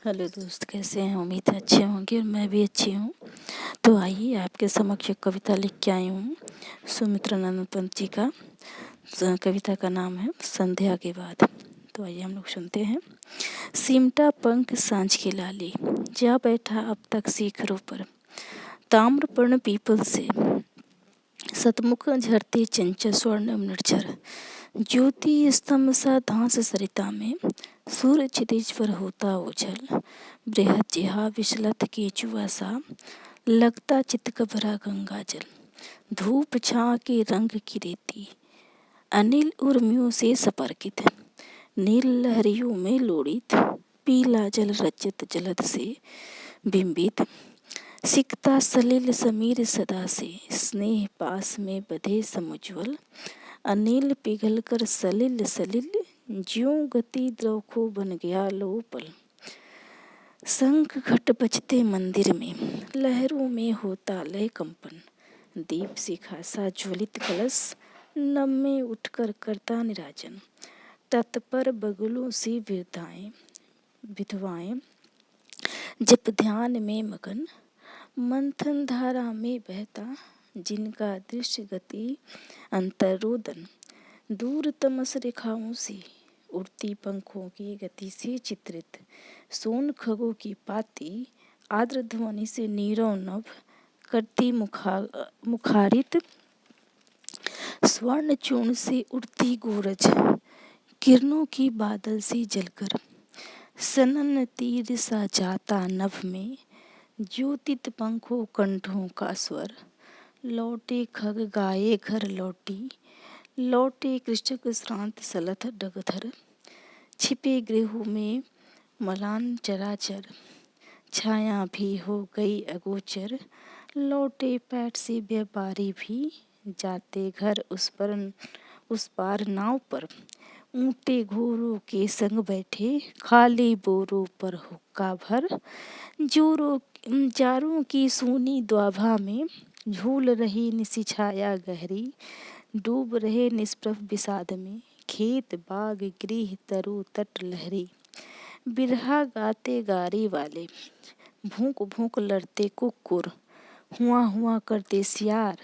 Hello दोस्त, कैसे हैं? उम्मीद है अच्छे होंगे और मैं भी अच्छी हूँ। तो आइए आपके समक्ष एक कविता लिख के आई हूँ सुमित्रानंद पंत जी का। कविता का नाम है संध्या के बाद। तो आइए हम लोग सुनते हैं। सिमटा पंख सांझ की लाली, जा बैठा अब तक शिखरों पर। ताम्रपर्ण पीपल से सतमुख झरते चंचल स्वर्ण निर्झर। ज्योति स्तंभ सा धांस सरिता में, सूर्य क्षितिज पर होता उछल। बृहद जिहा विचलत केचुआ सा, लगता चित्त भरा गंगा जल। धूप छां के रंग की रेती, अनिल उर्मियों से सपर्कित। नील लहरियों में लोड़ित, पीला जल रचित जलद से बिंबित। सिकता सलिल समीर सदा से, स्नेह पास में बधे समुज्वल। अनिल पिघल कर सलिल सलिल, ज्यों गति द्रवखो बन गया लोपल। शंख घट बजते मंदिर में, लहरों में होता लय कंपन। दीप शिखा सा ज्वलित कलश, नभ में उठकर करता निराजन। तत्पर बगुलों सी विधवाएं जप ध्यान में मगन। मंथन धारा में बहता, जिनका दृश्य गति अंतरोदन। दूर तमस रेखाओं से, उड़ती पंखों की गति से चित्रित। सोन खगों की पाती, आर्द्र ध्वनि से नीरव नभ करती मुखारित। स्वर्ण चूर्ण से उड़ती गोरज, किरणों की बादल से जलकर। सनन तीर सा जाता नभ में, ज्योतित पंखों कंठों का स्वर। लौटे खग गाये घर लौटी, लौटे कृषक श्रांत सलथ डगधर। छिपे गृहों में मलान चराचर, छाया भी हो गई अगोचर। लौटे पैठ से व्यापारी भी, जाते घर उस पार नाव पर। ऊँटे घोड़ों के संग बैठे, खाली बोरों पर हुक्का भर। जारों की सूनी द्वाभा में, झूल रही निसी छाया गहरी। डूब रहे निष्प्रभ विषाद में, खेत बाग गृह तरु तट लहरी। बिरहा गाते गारी वाले, भूक भूक लड़ते कुक्कुर। हुआ हुआ करते सियार,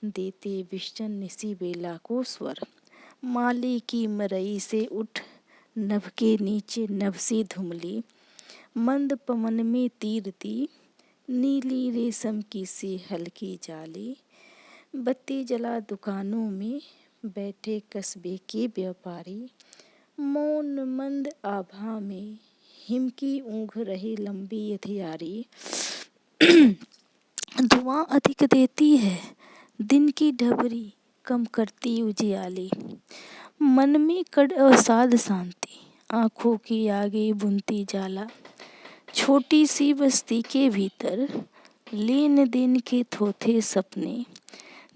देते विष्टन निसी बेला को स्वर। माली की मरई से उठ, नभ के नीचे नभ सी धुमली। मंद पवन में तीरती, नीली रेशम की सी हल्की जाली। बत्ती जला दुकानों में, बैठे कस्बे के व्यापारी। मौन मंद आभा में, हिम की ऊँघ रही लंबी हथियारी। धुआं अधिक देती है, दिन की ढबरी कम करती उजियाली। मन में कड़ अवसाद शांति, आँखों की आगे बुनती जाला। छोटी सी बस्ती के भीतर, लेन देन के थोथे सपने।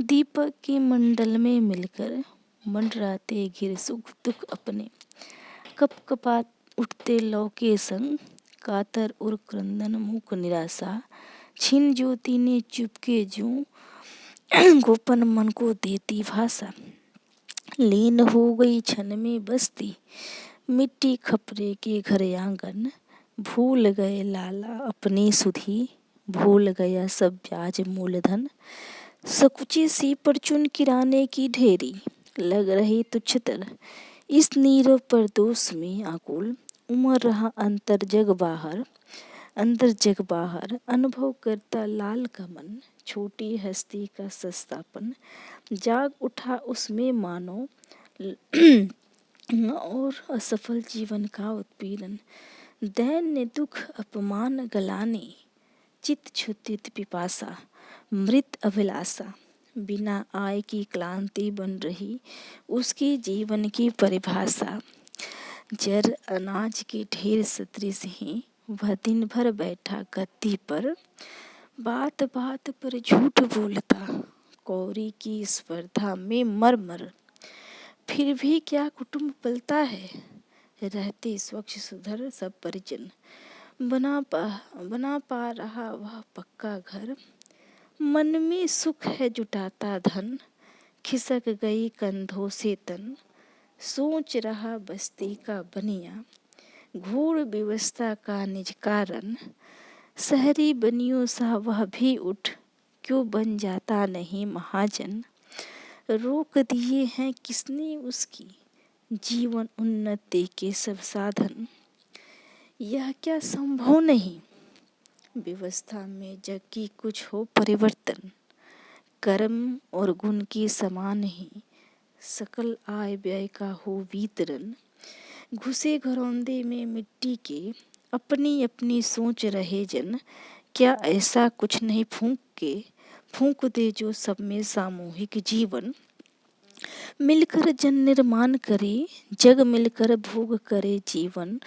दीपक के मंडल में मिलकर, मंडराते घिर सुख दुख अपने। कप कपात उठते लौ के संग, कातर और क्रंदन मूक निराशा। छिन ज्योति ने चुपके जूं, गोपन मन को देती भाषा। लीन हो गई क्षण में बस्ती, मिट्टी खपरे के घर आंगन। भूल गए लाला अपनी सुधि, भूल गया सब ब्याज मूलधन। सकुची सी परचून किराने की ढेरी, लग रही तुच्छतर। इस नीरव परदोष में आकुल, उमड़ रहा अंतर जग बाहर। अनुभव करता लाल का मन, छोटी हस्ती का सस्तापन। जाग उठा उसमें मानो और असफल जीवन का उत्पीड़न। दैन्य दुख अपमान गलाने, चित छुतित पिपासा। मृत अभिलाषा, बिना आय की क्लांति बन रही उसकी जीवन की परिभाषा। जर अनाज के ढेर सदृश ही, वह दिन भर बैठा गद्दी पर। बात बात पर झूठ बोलता, कौड़ी की स्पर्धा में मर। फिर भी क्या कुटुंब पलता है, रहते स्वच्छ सुधर सब परिजन। बना पा रहा वह पक्का घर, मन में सुख है जुटाता धन। खिसक गई कंधों से तन, सोच रहा बस्ती का बनिया। घोर व्यवस्था का निज कारण, शहरी बनियो सा वह भी उठ, क्यों बन जाता नहीं महाजन। रोक दिए हैं किसने उसकी, जीवन उन्नति के सब साधन। यह क्या संभव नहीं, व्यवस्था में जग की कुछ हो परिवर्तन। कर्म और गुण के समान ही, सकल आय व्यय का हो वितरण। घुसे घरौंदे में मिट्टी के, अपनी अपनी सोच रहे जन। क्या ऐसा कुछ नहीं फूंक दे जो सब में सामूहिक जीवन। मिलकर जन निर्माण करे, जग मिलकर भोग करे जीवन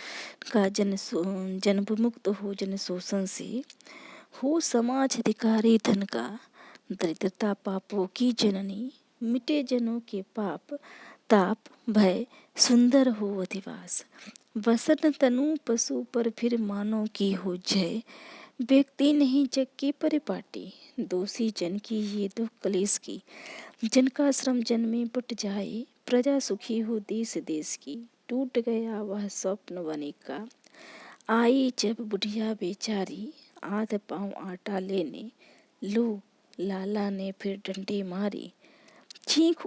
का। जन विमुक्त हो जन शोषण से, हो समाज अधिकारी धन का। दरिद्रता पापों की जननी, मिटे जनों के पाप ताप भय, सुंदर हो अधिवास। वसन तनु पशु पर फिर मानव की हो जय। व्यक्ति नहीं जग की परिपाटी, दोषी जन की ये दुख कलेश की। जन का श्रम जन में बट जाए, प्रजा सुखी हो देश देश की। टूट गया वह स्वप्न वनिक का, आई जब बुढ़िया बेचारी। आध पाँव आटा लेने, लो लाला ने फिर डंडे मारी। चीख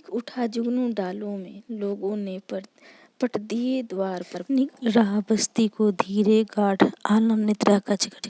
उठा जुगनू डालों में, लोगों ने पट दिए द्वार पर। रहा बस्ती को धीरे गाढ़, आलम निद्रा का जगत।